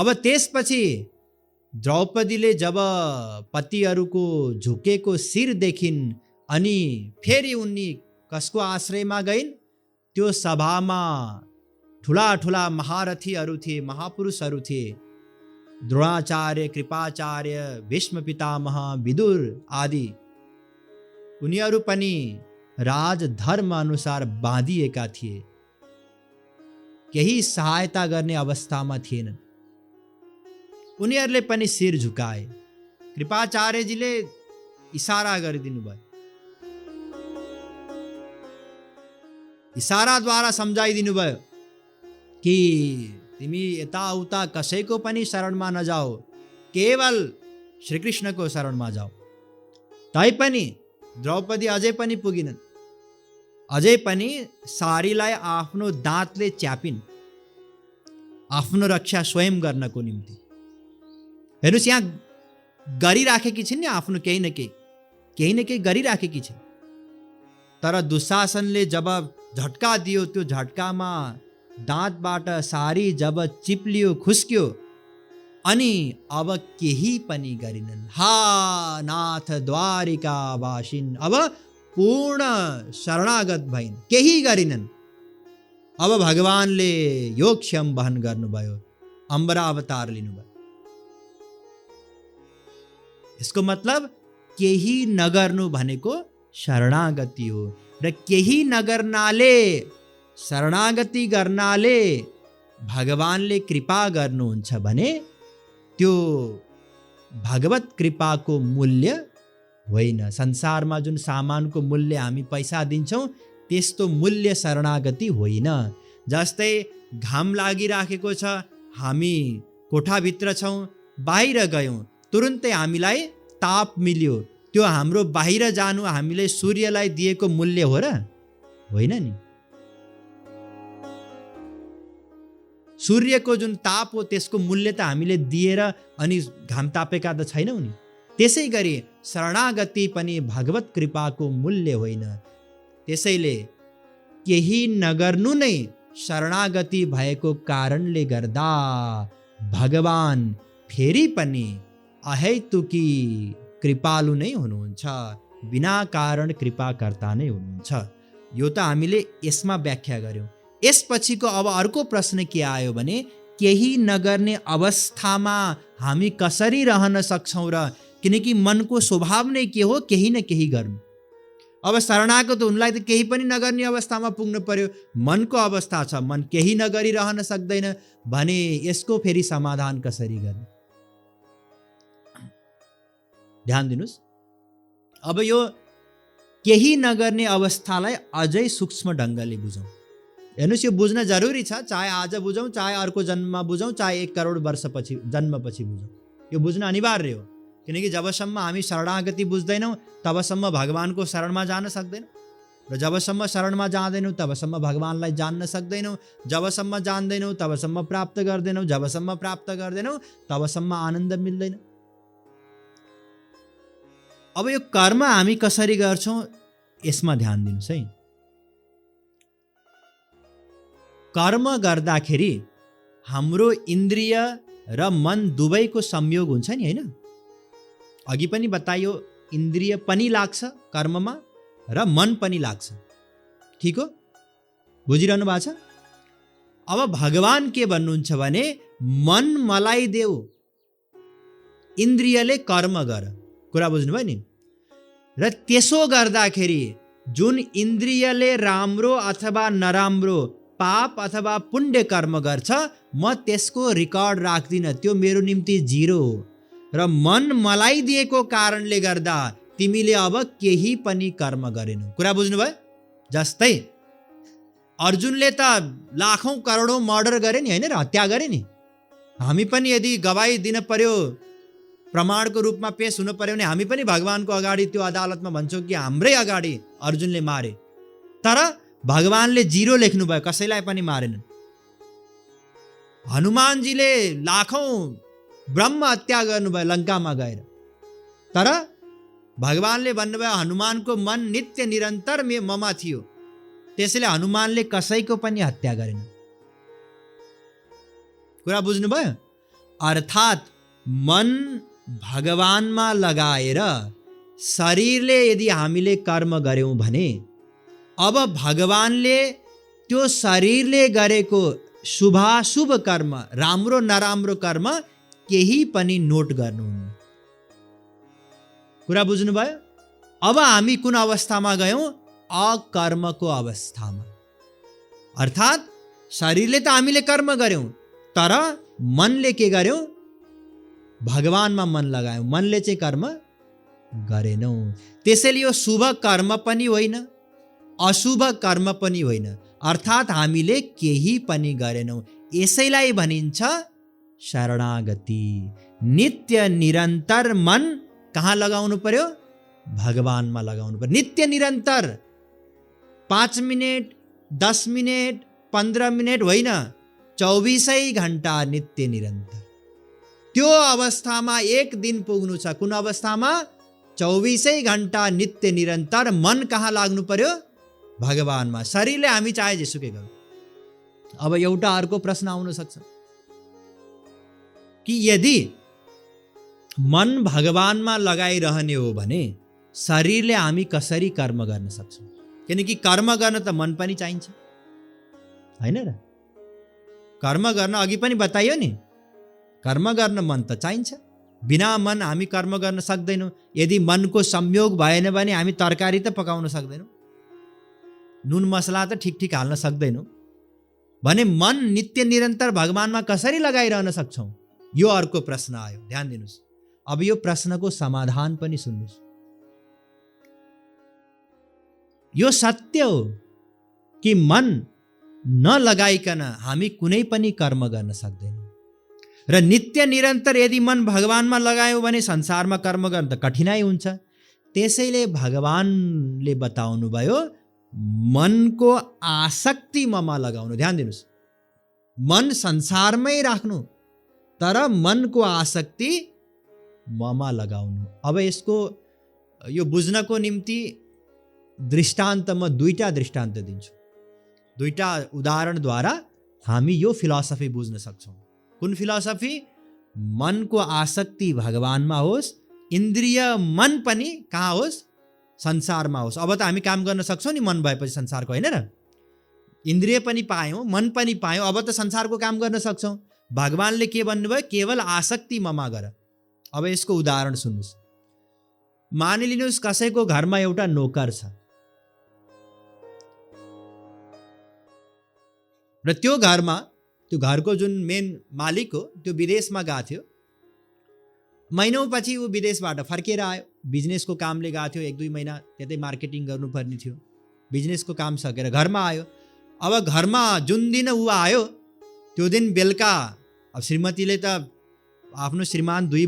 अब त्यसपछि द्रौपदीले जब पतिहरूको झुकेको शिर देखिन् अनि फेरि उनी कसको आश्रयमा गइन्? त्यो सभामा ठुला ठुला महारथीहरू थिए, महापुरुषहरू थिए। द्रोणाचार्य, कृपाचार्य, भीष्म पितामह, विदुर आदि। उनीहरू पनि राजधर्म अनुसार बाँधिएका थिए, केही सहायता गर्ने अवस्थामा थिएनन्। उनीहरूले पनि शिर झुकाए। कृपाचार्यजीले इशारा गरिदिनु भयो, इशाराद्वारा सम्झाइदिनु भयो कि तिमी यताउता कसैको पनि शरणमा नजाऊ, केवल श्रीकृष्णको शरणमा जाऊ। तैपनि द्रौपदी अझै पनि पुगिनन्। अझै पनि सारीलाई आफ्नो दाँतले च्यापिन्, आफ्नो रक्षा स्वयं गर्नको निम्ति। हेर्नुस्, यहाँ गरिराखेकी छिन् नि आफ्नो केही न केही गरिराखेकी छिन्। तर दुशासनले जब झट्का दियो, त्यो झट्कामा दाँतबाट सारी जब चिप्लियो, खुस्क्यो, अनि अब केही पनि गरिनन्। हा नाथ द्वारिका वासिन, अब पूर्ण शरणागत भइन्, केही गरिनन्। अब भगवानले योगक्षम वहन गर्नुभयो, अम्बरावतार लिनुभयो। यसको मतलब केही नगर्नु भनेको शरणागति हो, र केही नगर्नाले, शरणागति गर्नाले भगवानले कृपा गर्नुहुन्छ भने त्यो भगवत कृपाको मूल्य होइन। संसारमा जुन सामानको मूल्य हामी पैसा दिन्छौँ, त्यस्तो मूल्य शरणागति होइन। जस्तै घाम लागिराखेको छ, हामी कोठाभित्र छौँ, बाहिर गयौँ, तुरुन्तै हामीलाई ताप मिल्यो, त्यो हाम्रो बाहिर जानु हामीले सूर्यलाई दिएको मूल्य हो र? होइन नि। सूर्यको जुन ताप हो त्यसको मूल्य त हामीले दिएर अनि घाम तापेका त छैनौँ नि। त्यसै गरी शरणागति पनि भगवत कृपाको मूल्य होइन। त्यसैले केही नगर्नु नै शरणागति भएको कारणले गर्दा भगवान फेरि पनि अहेतुकी कृपालु नै हुनुहुन्छ, बिना कारण कृपाकर्ता नै हुनुहुन्छ। यो त हामीले यसमा व्याख्या गर्यौँ। यसपछिको अब अर्को प्रश्न के आयो भने केही नगर्ने अवस्थामा हामी कसरी रहन सक्छौँ र? किनकि मनको स्वभाव नै के हो? केही न केही गर्नु। अब शरणागत उनलाई त केही पनि नगर्ने अवस्थामा पुग्नु पर्यो। मनको अवस्था छ, मन केही नगरिरहन सक्दैन भने यसको फेरि समाधान कसरी गर्ने? ध्यान दिनुस्। अब यो केही नगर्ने अवस्थालाई अझै सूक्ष्म ढङ्गले बुझौँ। हेर्नुहोस्, यो बुझ्न जरुरी छ। चाहे आज बुझौँ, चाहे अर्को जन्ममा बुझौँ, चाहे 1 करोड वर्षपछि जन्मपछि बुझौँ, यो बुझ्न अनिवार्य हो। किनकि जबसम्म हामी शरणागति बुझ्दैनौँ तबसम्म भगवानको शरणमा जान सक्दैनौँ, र जबसम्म शरणमा जाँदैनौँ तबसम्म भगवानलाई जान्न सक्दैनौँ। जबसम्म जान्दैनौँ तबसम्म प्राप्त गर्दैनौँ, जबसम्म प्राप्त गर्दैनौँ तबसम्म आनन्द मिल्दैन। अब यो कर्म हामी कसरी गर्छौँ यसमा ध्यान दिनुहोस् है। कर्म गर्दाखेरि हाम्रो इन्द्रिय र मन दुवैको संयोग हुन्छ नि, होइन? अघि पनि बताइयो, इन्द्रिय पनि लाग्छ कर्ममा र मन पनि लाग्छ। ठिक हो? बुझिरहनु भएको छ? अब भगवान के भन्नुहुन्छ भने मन मलाई देऊ, इन्द्रियले कर्म गर। कुरा बुझ्नुभयो नि? र त्यसो गर्दाखेरि जुन इन्द्रियले राम्रो अथवा नराम्रो, पाप अथवा पुण्य कर्म गर्छ, म त्यसको रिकर्ड राख्दिनँ, त्यो मेरो निम्ति 0 हो। र मन मलाई दिएको कारणले गर्दा तिमीले अब केही पनि कर्म गरेनौ। कुरा बुझ्नुभयो? जस्तै अर्जुनले त लाखौं करोडौं मर्डर गरे नि, होइन र? हत्या गरे नि। हामी पनि यदि गवाही दिन पर्यो, प्रमाणको रूपमा पेश हुन पर्यो भने हामी पनि भगवानको अगाडि त्यो अदालतमा भन्छौँ कि हाम्रै अगाडि अर्जुनले मारे। तर भगवानले 0 लेख्नुभयो, कसैलाई पनि मारेनन्। हनुमानजीले लाखौं ब्रह्म हत्या गर्नुभयो लङ्कामा गएर, तर भगवानले भन्नुभयो हनुमानको मन नित्य निरन्तर ममा थियो, त्यसैले हनुमानले कसैको पनि हत्या गरेन। कुरा बुझ्नुभयो? अर्थात् मन भगवानमा लगाएर शरीरले यदि हामीले कर्म गर्यौं भने अब भगवानले त्यो शरीरले गरेको शुभाशुभ कर्म, राम्रो नराम्रो कर्म केही पनि नोट गर्नुहुन्न। कुरा बुझ्नुभयो? अब हामी कुन अवस्थामा गयौं? अकर्मको अवस्थामा। अर्थात् शरीरले त हामीले कर्म गर्यौं, तर मनले के गर्यौं? भगवानमा मन लगायौं, मनले चाहिँ कर्म गरेनौं। त्यसैले यो शुभ कर्म पनि होइन, अशुभ कर्म पनि होइन, अर्थात् हामीले केही पनि गरेनौं। यसैलाई भनिन्छ शरणागति। नित्य निरन्तर मन कहाँ लगाउनु पर्यो? भगवानमा लगाउनु पर्यो। नित्य निरन्तर, 5 मिनट, 10 मिनट, 15 मिनट होइन, 24 घण्टा नित्य निरन्तर। त्यो अवस्थामा एक दिन पुग्नु छ। कुन अवस्थामा? 24 घण्टा नित्य निरन्तर मन कहाँ लाग्नु पर्यो? भगवानमा। शरीरले हामी चाहे जेसुकै गरौँ। अब एउटा अर्को प्रश्न आउन सक्छ कि यदि मन भगवानमा लगाइरहने हो भने शरीरले हामी कसरी कर्म गर्न सक्छौँ? किनकि कर्म गर्न त मन पनि चाहिन्छ, होइन र? कर्म गर्न अघि पनि बताइयो नि, कर्म गर्न मन त चाहिन्छ। बिना मन हामी कर्म गर्न सक्दैनौँ। यदि मनको संयोग भएन भने हामी तरकारी त पकाउन सक्दैनौँ, नुन मसला त ठिक ठिक हाल्न सक्दैनौँ। भने मन नित्य निरन्तर भगवानमा कसरी लगाइरहन सक्छौँ? यो अर्को प्रश्न आयो, ध्यान दिनुस्। अब यो प्रश्नको समाधान पनि सुन्नुस्। यो सत्य हो कि मन नलगाइकन हामी कुनै पनि कर्म गर्न सक्दैनौँ। र नित्य निरन्तर यदि मन भगवानमा लगायौँ भने संसारमा कर्म गर्न त कठिनाइ हुन्छ। त्यसैले भगवानले बताउनु भयो मनको आसक्ति ममा लगाउनु। ध्यान दिनुस्, मन संसारमै राख्नु, तर मनको आसक्ति ममा लगाउनु। अब यसको यो बुझ्नको निम्ति दृष्टान्त म 2टा दृष्टान्त दिन्छु। 2टा उदाहरणद्वारा हामी यो फिलोसफी बुझ्न सक्छौँ। कुन फिलोसफी? मनको आसक्ति भगवानमा होस्, इन्द्रिय मन पनि कहाँ होस्? संसारमा होस्। अब त हामी काम गर्न सक्छौँ नि मन भएपछि संसारको, होइन र? इन्द्रिय पनि पायौँ, मन पनि पायौँ, अब त संसारको काम गर्न सक्छौँ। भगवानले के भन्नुभयो? केवल आसक्ति ममा गर। अब यसको उदाहरण सुन्नुहोस्। मानिलिनुहोस् कसैको घरमा एउटा नोकर छ र त्यो घरमा, त्यो घरको जुन मेन मालिक हो त्यो विदेशमा गएको थियो। महिनौँ पछि ऊ विदेशबाट फर्केर आयो। बिजनेसको कामले गएको थियो, 1-2 महिना त्यतै मार्केटिङ गर्नुपर्ने थियो। बिजनेसको काम सकेर घरमा आयो। अब घरमा जुन दिन ऊ आयो त्यो दिन बेलुका अब श्रीमतीले त आफ्नो श्रीमान 2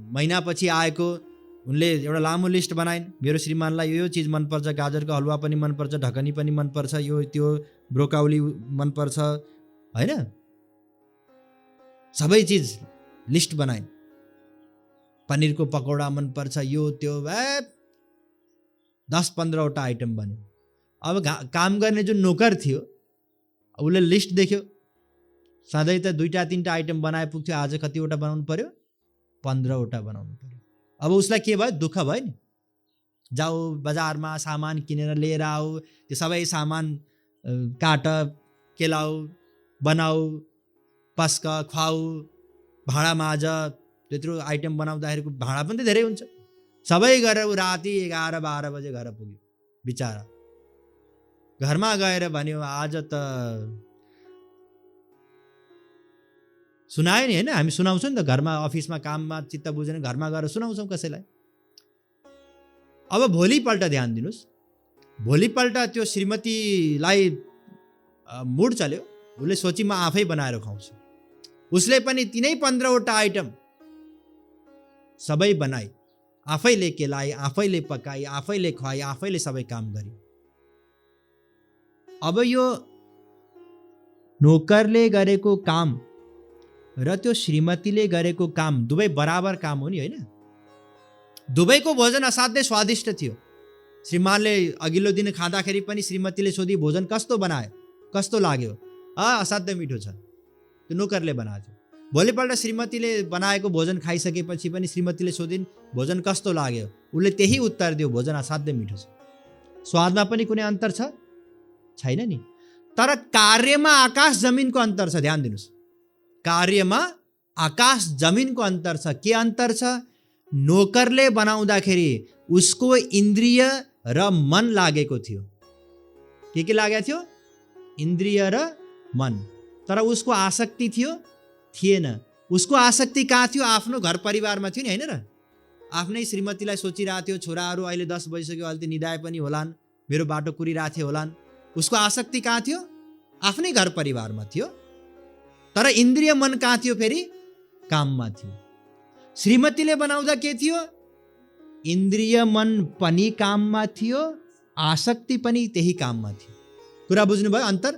महिनापछि आएको, उनले एउटा लामो लिस्ट बनाइन्। मेरो श्रीमानलाई यो चिज मनपर्छ, गाजरको हलुवा पनि मनपर्छ, ढकनी पनि मनपर्छ, यो त्यो ब्रोकाउली मनपर्छ, होइन? सबै चिज लिस्ट बनाइन्। पनिरको पकौडा मनपर्छ, यो त्यो 10-15 वटा आइटम बन्यो। अब काम गर्ने जुन नोकर थियो उसले लिस्ट देख्यो। सधैँ त 2-3टा आइटम बनाए पुग्थ्यो, आज कतिवटा बनाउनु पर्यो? 15 वटा बनाउनु पर्यो। अब उसलाई के भयो? दुःख भयो नि। जाऊ बजारमा सामान किनेर लिएर आऊ, त्यो सबै सामान काट, केलाऊ, बनाऊ, पस्क, खुवाऊ, भाँडा माझ। त्यत्रो आइटम बनाउँदाखेरिको भाँडा पनि त धेरै हुन्छ। सबै गरेर ऊ राति 11-12 बजे घर पुग्यो बिचारा। घरमा गएर भन्यो आज त सुनायो नि, होइन? हामी सुनाउँछौँ नि त घरमा, अफिसमा काममा चित्त बुझेन घरमा गएर सुनाउँछौँ कसैलाई। अब भोलिपल्ट ध्यान दिनुहोस्, भोलिपल्ट त्यो श्रीमतीलाई मुड चल्यो। उसले सोची म आफै बनाएर खुवाउँछु। उसले पनि तिनै 15 वटा आइटम सबै बनाई, आफैले केलाई, आफैले पकाई, आफैले खुवाई, आफैले सबै काम गरी। अब यो नोकरले गरेको काम र त्यो श्रीमतीले गरेको काम दुवै बराबर काम हो नि, होइन? दुवैको भोजन असाध्यै स्वादिष्ट थियो। श्रीमानले अघिल्लो दिन खाँदाखेरि पनि श्रीमतीले सोधी भोजन कस्तो बनायो, कस्तो लाग्यो? असाध्यै मिठो छ। त्यो नोकरले बनाएको थियो। भोलिपल्ट श्रीमतीले बनाएको भोजन खाइसकेपछि पनि श्रीमतीले सोधिन् भोजन कस्तो लाग्यो, उसले त्यही उत्तर दियो, भोजन असाध्यै मिठो छ। स्वादमा पनि कुनै अन्तर छ छैन नि, तर कार्यमा आकाश जमिनको अन्तर छ। ध्यान दिनुस्, कार्यमा आकाश जमिनको अन्तर छ। के अन्तर छ? नोकरले बनाउँदाखेरि उसको इन्द्रिय र मन लागेको थियो। के लागेको थियो? इन्द्रिय र मन। तर उसको आसक्ति थियो? थिएन। उसको आसक्ति कहाँ थियो? आफ्नो घर परिवारमा थियो नि, होइन र? आफ्नै श्रीमतीलाई सोचिरहेको थियो, छोराहरू अहिले 10 बजिसक्यो, अहिले त निदाए पनि होलान्, मेरो बाटो कुरिरहेको थियो होलान्। उसको आसक्ति कहाँ थियो? आफ्नै घर परिवारमा थियो। तर इन्द्रिय मन कहाँ थियो? फेरि काममा थियो। श्रीमतीले बनाउँदा के थियो? इन्द्रिय मन पनि काममा थियो, आसक्ति पनि त्यही काममा थियो। कुरा बुझ्नुभयो अन्तर?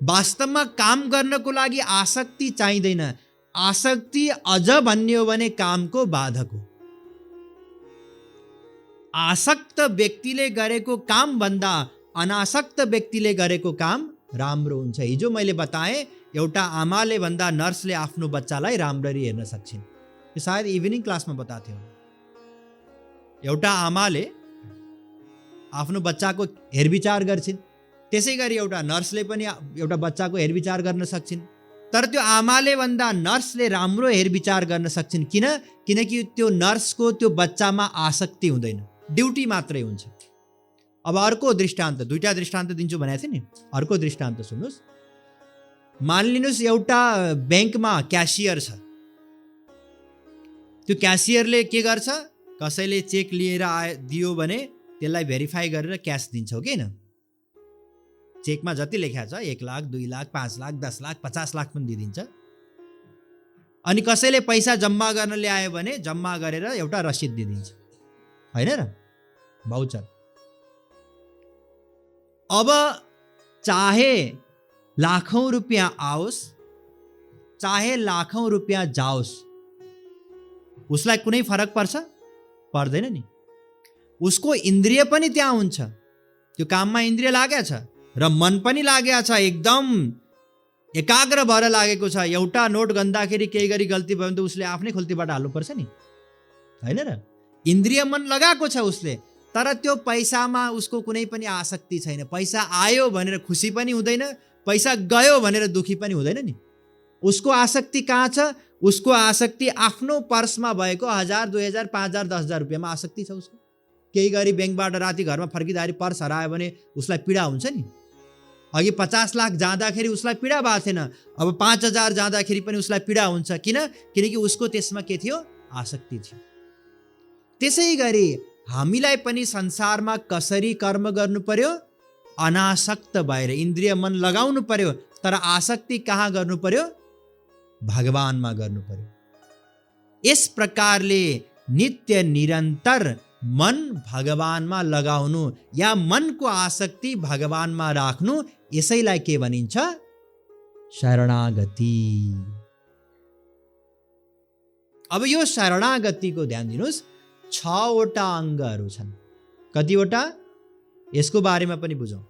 वास्तवमा काम गर्नको लागि आसक्ति चाहिँदैन। आसक्ति अझ भन्ने हो भने कामको बाधक हो। आसक्त व्यक्तिले गरेको काम भन्दा अनासक्त व्यक्तिले गरेको काम राम्रो हुन्छ। हिजो मैले बताएँ, एउटा आमाले भन्दा नर्सले आफ्नो बच्चालाई राम्ररी हेर्न सक्छिन्। यो सायद इभिनिङ क्लासमा बताएको थियो। एउटा आमाले आफ्नो बच्चाको हेरविचार गर्छिन्, त्यसै गरी एउटा नर्सले पनि एउटा बच्चाको हेरविचार गर्न सक्छिन्। तर त्यो आमाले भन्दा नर्सले राम्रो हेरविचार गर्न सक्छिन्। किनकि त्यो नर्सको त्यो बच्चामा आसक्ति हुँदैन, ड्युटी मात्रै हुन्छ। अब अर्को दृष्टान्त, 2टा दृष्टान्त दिन्छु भनेको थिएँ नि। अर्को दृष्टान्त सुन्नुहोस्। मानिलिनुहोस् एउटा ब्याङ्कमा क्यासियर छ। त्यो क्यासियरले के गर्छ? कसैले चेक लिएर दियो भने त्यसलाई भेरिफाई गरेर क्यास दिन्छ, हो कि होइन? चेकमा जति लेखा छ 1 लाख, 2 लाख, 5 लाख, 10 लाख, 50 लाख पनि दिइदिन्छ। अनि कसैले पैसा जम्मा गर्न ल्यायो भने जम्मा गरेर एउटा रसिद दिइदिन्छ, होइन र? भाउचर। अब चाहे लाखौं रुपियाँ आओस्, चाहे लाखौं रुपियाँ जाओस्, उसलाई कुनै फरक पर्छ? पर्दैन नि। उसको इन्द्रिय पनि त्यहाँ हुन्छ, त्यो काममा इन्द्रिय लागेको छ र मन पनि लागेको छ, एकदम एकाग्र भएर लागेको छ। एउटा नोट गन्दाखेरि केही गरी गल्ती भयो भने त उसले आफ्नै खोल्तीबाट हाल्नुपर्छ नि, होइन र? इन्द्रिय मन लगाएको छ उसले, तर त्यो पैसामा उसको कुनै पनि आसक्ति छैन। पैसा आयो भनेर खुसी पनि हुँदैन, पैसा गयो भनेर दुखी पनि हुँदैन नि। उसको आसक्ति कहाँ छ? उसको आसक्ति आफ्नो पर्समा भएको 1000, 2000, 5000, 10000 रुपियाँमा आसक्ति छ उसको। केही गरी ब्याङ्कबाट राति घरमा फर्किँदाखेरि पर्स हरायो भने उसलाई पीडा हुन्छ नि। अघि 50 लाख जाँदाखेरि उसलाई पीडा भएको थिएन, अब 5000 जाँदाखेरि पनि उसलाई पीडा हुन्छ। किनकि उसको त्यसमा के थियो? आसक्ति थियो। त्यसै गरी हामीलाई पनि संसारमा कसरी कर्म गर्नु पर्यो? अनासक्त भएर इन्द्रिय मन लगाउनु पर्यो। तर आसक्ति कहाँ गर्नु पर्यो? भगवानमा गर्नु पर्यो। यस प्रकारले नित्य निरन्तर मन भगवानमा लगाउनु या मनको आसक्ति भगवानमा राख्नु, यसैलाई के भनिन्छ? शरणागति। अब यो शरणागतिको ध्यान दिनुहोस्, 6 वटा अङ्गहरू छन्। कतिवटा? यसको बारेमा पनि बुझौँ।